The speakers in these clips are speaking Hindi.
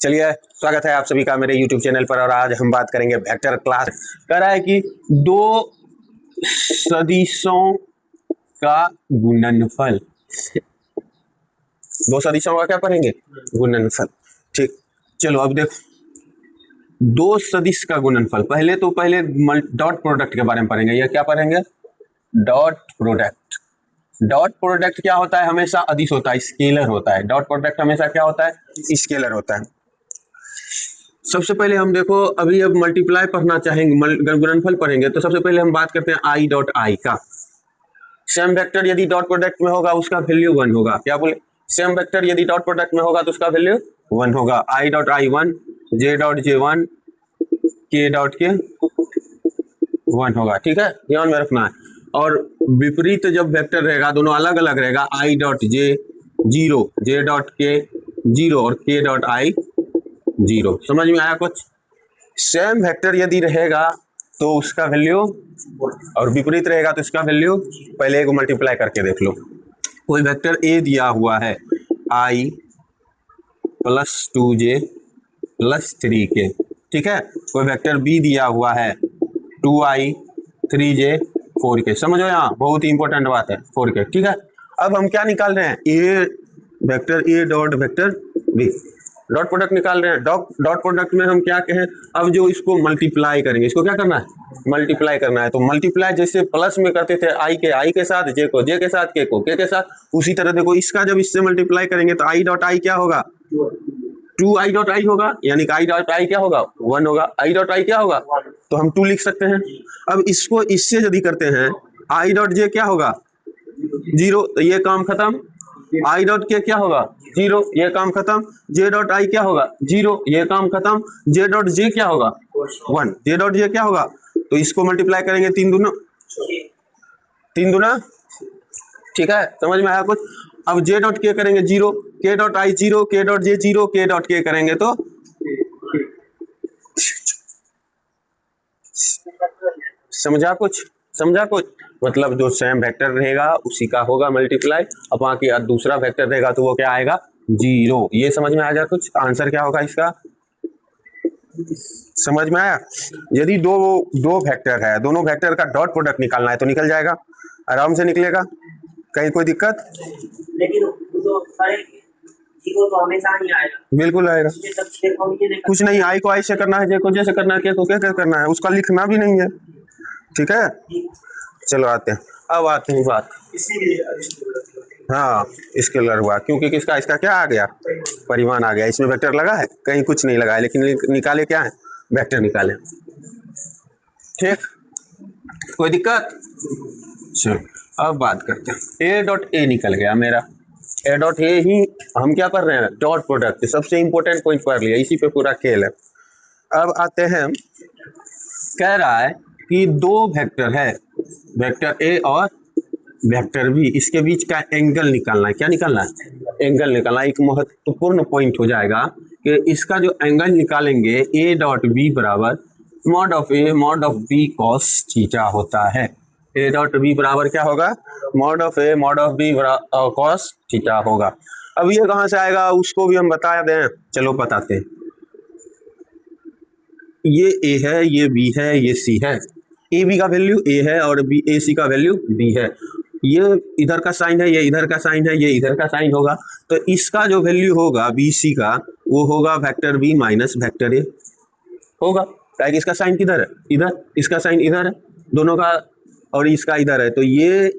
चलिए, स्वागत है आप सभी का मेरे YouTube चैनल पर। और आज हम बात करेंगे वेक्टर क्लास। कह रहा है कि दो सदिशों का गुणनफल। दो सदिशों का क्या पढ़ेंगे? गुणनफल। ठीक, चलो अब देखो, दो सदिश का गुणनफल। पहले डॉट प्रोडक्ट के बारे में पढ़ेंगे। यह क्या पढ़ेंगे? Dot product. डॉट प्रोडक्ट क्या होता है? हमेशा अदिश होता है, स्केलर होता है। डॉट प्रोडक्ट हमेशा क्या होता है? स्केलर होता है। सबसे पहले हम देखो, अभी अब मल्टीप्लाई पढ़ना चाहेंगे, गुणनफल पढ़ेंगे, तो सबसे पहले हम बात करते हैं आई डॉट आई का। सेम वेक्टर यदि डॉट प्रोडक्ट में होगा उसका वैल्यू 1 होगा। क्या बोले? सेम वेक्टर यदि डॉट प्रोडक्ट में होगा तो उसका वैल्यू 1 होगा। I dot I 1, J dot J 1, के डॉट के 1 होगा। ठीक है, ध्यान में रखना है। और विपरीत जब वेक्टर रहेगा, दोनों अलग अलग रहेगा, I dot J 0, J dot के 0 और के डॉट आई 0। समझ में आया कुछ? सेम वेक्टर यदि रहेगा तो उसका वैल्यू, और विपरीत रहेगा तो इसका वैल्यू। पहले एक मल्टीप्लाई करके देख लो। कोई वेक्टर ए दिया हुआ है आई प्लस 2j प्लस 3k। ठीक है, कोई वेक्टर बी दिया हुआ है 2i 3j 4k। समझो, यहाँ बहुत ही इंपॉर्टेंट बात है 4k। ठीक है, अब हम क्या निकाल रहे हैं? A vector A dot vector B, dot product निकाल रहे हैं। डॉट प्रोडक्ट में हम क्या कहें? अब जो इसको मल्टीप्लाई करेंगे, इसको क्या करना है? मल्टीप्लाई करना है। तो मल्टीप्लाई जैसे प्लस में करते थे आई के साथ, जे को जे के साथ, के को के साथ, उसी तरह देखो इसका जब इससे मल्टीप्लाई करेंगे तो आई डॉट आई क्या होगा? 2i डॉट आई होगा, यानी कि आई डॉट आई क्या होगा? 1 होगा। आई डॉट आई क्या होगा? तो हम 2 लिख सकते हैं। अब इसको इससे यदि करते हैं, आई डॉट जे क्या होगा? 0, तो ये काम खत्म। आई डॉट के क्या होगा? 0, ये काम खत्म। जे डॉट आई क्या होगा? 0, ये काम खत्म। जे डॉट जे क्या होगा? 1, जे डॉट जे क्या होगा? तो इसको मल्टीप्लाई करेंगे 3 दूना। ठीक है, समझ में आया कुछ? अब जे डॉट के करेंगे 0, के डॉट आई 0, के डॉट जे 0, के डॉट के करेंगे तो समझा कुछ? मतलब जो सेम वेक्टर रहेगा उसी का होगा मल्टीप्लाई, अब बाकी दूसरा वेक्टर रहेगा तो वो क्या आएगा? 0। ये समझ में आ जाए कुछ? आंसर क्या होगा इसका? समझ में आया? यदि दो वेक्टर है, दोनों वेक्टर का डॉट प्रोडक्ट निकालना है तो निकल जाएगा, आराम से निकलेगा। कहीं कोई दिक्कत? लेकिन तो हमेशा नहीं आएगा। बिल्कुल आएगा। कुछ नहीं, आई को आई से करना है, जे को जे से करना है, के को के करना है, उसका लिखना भी नहीं है। ठीक है, चलो आते हैं। अब आते हैं बात, हाँ स्केलर हुआ क्योंकि किसका? इसका क्या आ गया? परिमाण आ गया। इसमें वेक्टर लगा है? कहीं कुछ नहीं लगा है, लेकिन निकाले क्या है? वेक्टर निकाले। ठीक, कोई दिक्कत? चलो अब बात करते हैं। ए डॉट ए निकल गया मेरा। ए डॉट ए ही हम क्या कर रहे हैं? Dot product. सबसे इंपॉर्टेंट पॉइंट पढ़ लिया, इसी पे पूरा खेल है। अब आते हैं, कह रहा है कि दो वेक्टर है, वेक्टर ए और वेक्टर बी, इसके बीच का एंगल निकालना है। क्या निकालना है? एंगल निकालना। एक महत्वपूर्ण पॉइंट हो जाएगा कि इसका जो एंगल निकालेंगे, ए डॉट बी बराबर mod of A mod of B cos theta होता है। ए डॉट बी बराबर क्या होगा? Mod of A mod of B cos theta होगा। अब ये कहाँ से आएगा उसको भी हम बता दें। चलो बताते हैं। ये ए है, ये बी है, ये सी है। ए बी का वैल्यू ए है और बी ए सी का वैल्यू बी है। ये इधर का साइन है, ये इधर का साइन है, ये इधर का साइन होगा। तो इसका जो वैल्यू होगा बी सी का, वो होगा vector B minus vector A होगा। ताकि इसका साइन किधर है? इधर। इसका साइन इधर है, दोनों का, और इसका इधर है। तो ये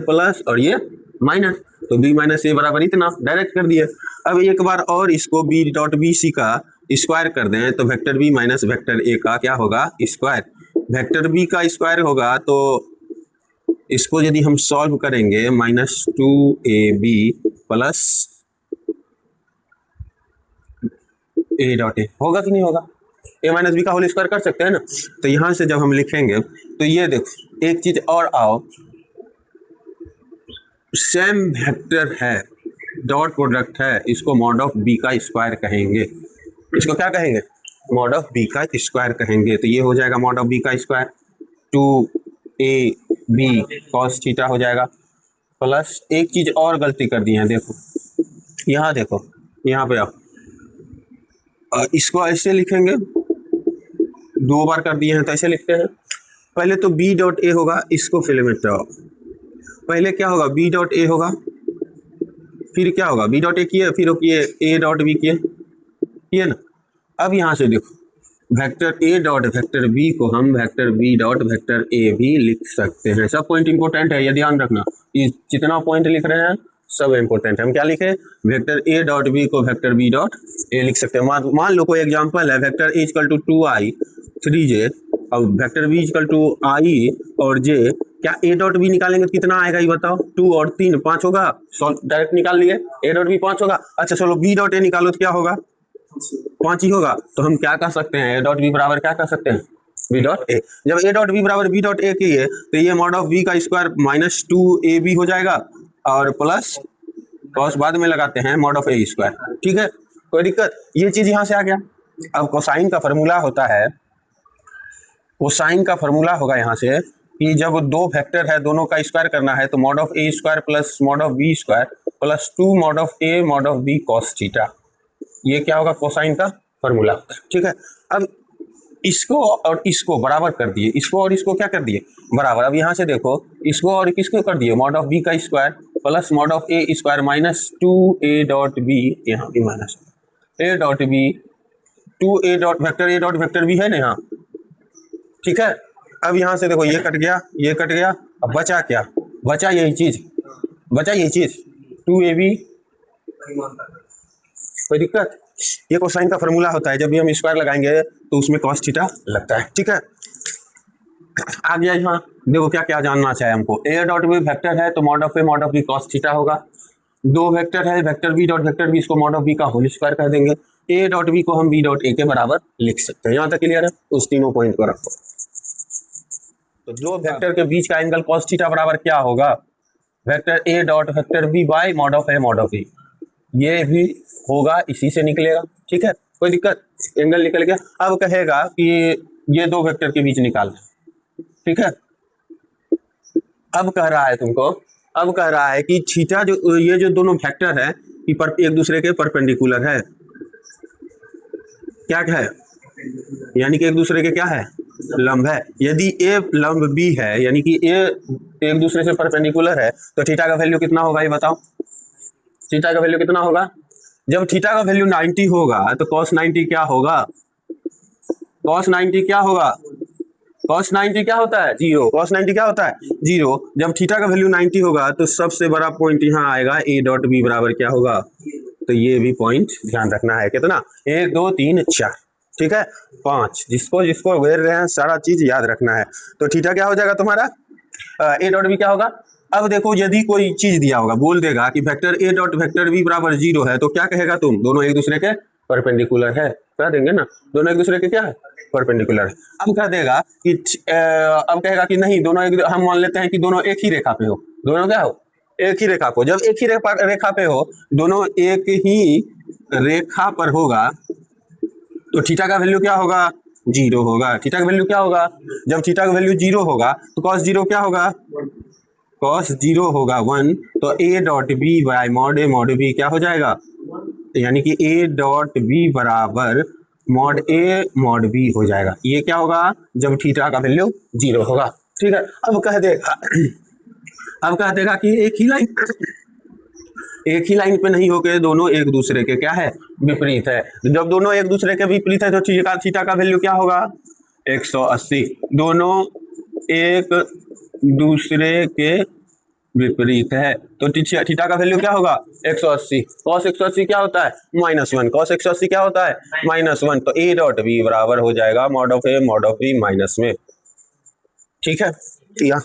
प्लस और ये माइनस, तो बी माइनस ए बराबर इतना। डायरेक्ट कर दिए। अब एक बार और इसको बी डॉट बी सी का स्क्वायर कर दें तो vector B minus vector A का क्या होगा? स्क्वायर। वेक्टर बी का स्क्वायर होगा तो इसको यदि हम सॉल्व करेंगे, -2ab plus A dot A होगा कि नहीं होगा? ए माइनस बी का होल स्क्वायर कर सकते हैं ना। तो यहां से जब हम लिखेंगे तो ये देखो, एक चीज और आओ, सेम वेक्टर है, डॉट प्रोडक्ट है, इसको मॉड ऑफ बी का स्क्वायर कहेंगे। इसको क्या कहेंगे? मॉड ऑफ बी का स्क्वायर कहेंगे। तो ये हो जाएगा मॉड ऑफ बी का स्क्वायर 2ab कॉस थीटा हो जाएगा। प्लस एक चीज और गलती कर दी है, देखो यहाँ, देखो यहाँ पे आओ, इसको ऐसे लिखेंगे, 2 बार कर दिए हैं तो ऐसे लिखते हैं। पहले तो बी डॉट ए होगा, इसको फिल में ड्रॉ। पहले क्या होगा, बी डॉट ए होगा, फिर क्या होगा, बी डॉट ए किए, फिर किए ए डॉट बी किए ना। अब यहाँ से देखो, vector A dot vector B को हम vector B dot vector A भी लिख सकते हैं। सब पॉइंट इंपॉर्टेंट है, ये ध्यान रखना, ये जितना पॉइंट लिख रहे हैं सब इंपॉर्टेंट है। हम क्या लिखे, वेक्टर ए डॉट बी को वेक्टर बी डॉट ए लिख सकते हैं। मान लो कोई एग्जांपल है, vector A equal to 2i 3j और vector B equal to i और j, क्या ए डॉट बी निकालेंगे कितना आएगा ये बताओ, 2 और 3 5 होगा, डायरेक्ट निकाल लिए, ए डॉट बी 5 होगा। अच्छा चलो बी डॉट ए निकालो तो क्या होगा, 5 ही होगा। तो हम क्या कर सकते हैं, ए डॉट बी बराबर क्या कर सकते हैं, बी डॉट ए। जब ए डॉट बी बराबर बी डॉट ए की है तो ये मॉड ऑफ बी का स्क्वायर माइनस 2ab हो जाएगा और प्लस कॉस बाद में लगाते हैं मॉड ऑफ ए स्क्वायर। ठीक है, कोई दिक्कत, ये चीज यहाँ से आ गया। अब कोसाइन का फॉर्मूला होता है, कोसाइन का फॉर्मूला होगा यहाँ से कि जब 2 वेक्टर है दोनों का स्क्वायर करना है तो mod of A square plus mod of B square plus 2 mod of A mod of B cos theta, ये क्या होगा, कोसाइन का फॉर्मूला। ठीक है, अब इसको और इसको बराबर कर दिए, इसको और इसको क्या कर दिए, बराबर। अब यहाँ से देखो, इसको और किसको कर दिए, मॉड ऑफ बी का square plus mod of A square minus 2a dot B, यहाँ भी minus A dot B, 2a dot vector B है ना यहाँ। ठीक है, अब यहाँ से देखो ये कट गया, ये कट गया, अब बचा क्या, बचा यही चीज, बचा यही चीज 2ab। कोई दिक्कत, ये कोसाइन का फॉर्मूला होता है, जब भी हम स्क्वायर लगाएंगे तो उसमें कॉस थीटा लगता है। ठीक है, आ गया यहाँ देखो क्या क्या जानना चाहिए हमको, ए डॉट बी वेक्टर है तो mod of A mod of B cos theta होगा। 2 वेक्टर है, vector B dot vector B, इसको मॉड ऑफ बी का होल स्क्वायर कह देंगे। ए डॉट बी को हम बी डॉट ए के बराबर लिख सकते हैं। यहाँ तक क्लियर है, उस तीनों पॉइंट को रखो। तो 2 वेक्टर के बीच का एंगल कॉस थीटा बराबर क्या होगा, vector A dot vector B by mod of A mod of B, ये भी होगा, इसी से निकलेगा। ठीक है, कोई दिक्कत, एंगल निकल गया। अब कहेगा कि ये 2 वेक्टर के बीच निकालना। ठीक है, अब कह रहा है तुमको, अब कह रहा है कि थीटा जो ये जो दोनों वेक्टर है कि एक दूसरे के परपेंडिकुलर है, क्या है, यानी कि एक दूसरे के क्या है, लंब है। यदि ए लंब बी है यानी कि ए एक दूसरे से परपेंडिकुलर है तो थीटा का वैल्यू कितना होगा ये बताओ, थीटा का वैल्यू कितना होगा, जब थीटा का वैल्यू 90 होगा तो cos 90 क्या होगा, cos 90 क्या होगा, cos 90 क्या होता है, 0। cos 90 क्या होता है, 0। जब थीटा का वैल्यू 90 होगा तो सबसे बड़ा पॉइंट यहाँ आएगा, ए डॉट बी बराबर क्या होगा, तो ये भी पॉइंट ध्यान रखना है। कितना, 1 2 3 4, ठीक है, 5, जिसको जिसको घेर रहे हैं सारा चीज याद रखना है। तो थीटा क्या हो जाएगा तुम्हारा, ए डॉट बी क्या होगा। अब देखो यदि कोई चीज दिया होगा, बोल देगा कि vector A dot vector B बराबर 0 है, तो क्या कहेगा तुम, दोनों एक दूसरे के परपेंडिकुलर है, कह देंगे ना, दोनों एक दूसरे के क्या है, परपेंडिकुलर है। अब कह देगा कि अब कहेगा कि नहीं, दोनों एक, हम मान लेते हैं कि दोनों एक ही रेखा पे हो, दोनों क्या हो, एक ही रेखा को, जब एक ही रेखा पे हो, दोनों एक ही रेखा पर होगा तो थीटा का वैल्यू क्या होगा, 0 होगा। थीटा का वैल्यू क्या होगा, जब थीटा का वैल्यू 0 होगा तो cos 0 क्या होगा, cos 0 होगा 1। तो a dot B by mod A mod B क्या हो जाएगा, यानी कि a डॉट बी बराबर मॉड ए मॉड बी हो जाएगा। ये क्या होगा, जब थीटा का वैल्यू 0 होगा। ठीक है, अब कह देगा अब कह देगा कि एक ही लाइन पे नहीं होके दोनों एक दूसरे के क्या है, विपरीत है। जब दोनों एक दूसरे के विपरीत है तो थीटा का वैल्यू क्या होगा, 180। दोनों एक दूसरे के विपरीत है तो थीटा का वैल्यू क्या होगा, 180। cos 180 क्या होता है, -1। cos 180 क्या होता है, -1। तो a डॉट बी बराबर हो जाएगा mod of A mod of B minus में। ठीक है, या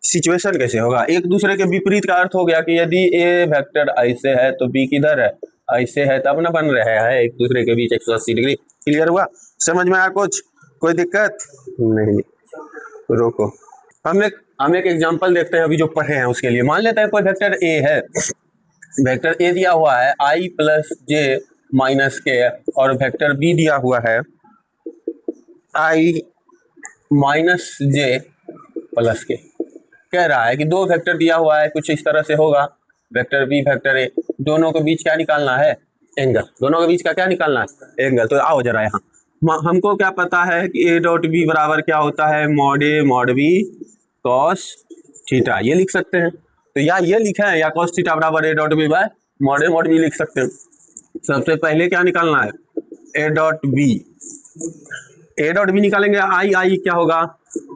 सिचुएशन कैसे होगा, एक दूसरे के विपरीत का अर्थ हो गया कि यदि ए वेक्टर ऐसे है तो बी किधर है, ऐसे है, तब ना बन रहे हैं एक दूसरे के बीच 180 डिग्री। क्लियर हुआ, समझ में आया कुछ, कोई दिक्कत नहीं, रोको। हम एक एग्जांपल देखते हैं अभी जो पढ़े हैं उसके लिए। मान लेते हैं कोई वेक्टर ए है, वेक्टर ए दिया हुआ है i प्लस जे माइनस के, और वेक्टर बी दिया हुआ है i माइनस जे प्लस के। कह रहा है कि 2 वेक्टर दिया हुआ है, कुछ इस तरह से होगा, वेक्टर बी वेक्टर ए, दोनों के बीच क्या निकालना है, एंगल, दोनों के बीच का क्या निकालना है, एंगल। तो आओ जरा यहाँ, हमको क्या पता है कि ए डॉट बी बराबर क्या होता है, mod A mod B cos theta, ये लिख सकते हैं। तो या ये लिखा है या कॉस थीटा बराबर A dot B by mod B लिख सकते हैं। सबसे पहले क्या निकालना है, A dot B, A dot B निकालेंगे, आई क्या होगा,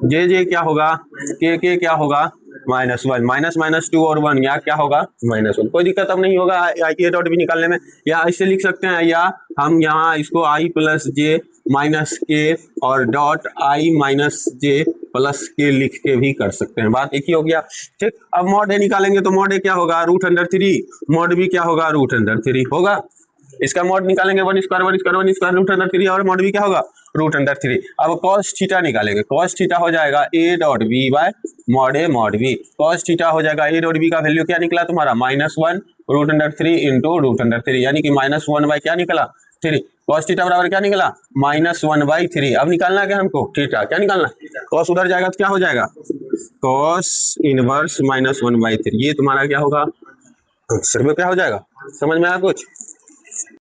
जे क्या होगा, के क्या होगा, -1, -2 और 1 या क्या होगा, -1। कोई दिक्कत अब नहीं होगा ए डॉट बी निकालने में। या ऐसे लिख सकते हैं, या हम यहाँ इसको i प्लस जे माइनस के और dot i minus J plus के लिख के भी कर सकते हैं, बात एक ही हो गया। ठीक, अब मॉड ए निकालेंगे तो मॉड ए क्या होगा, √3, मॉड बी क्या होगा, √3 होगा। इसका मॉड निकालेंगे 1 स्क्वायर √3 और मॉड बी क्या होगा, √3। अब कॉस थीटा निकालेंगे, कॉस थीटा हो जाएगा A dot B by mod A mod B. Cos theta हो जाएगा, ए डॉट बी का वैल्यू क्या निकला तुम्हारा, -1 √3 इंटू √3, यानी कि -1 बाय क्या निकला, 3। कॉस थीटा बराबर क्या निकला, -1/3। अब निकालना क्या हमको, थीटा, क्या निकालना, कॉस उधर जाएगा तो क्या हो जाएगा, कॉस इनवर्स -1/3। ये तुम्हारा क्या होगा, सिर्फ क्या हो जाएगा, समझ में आया कुछ।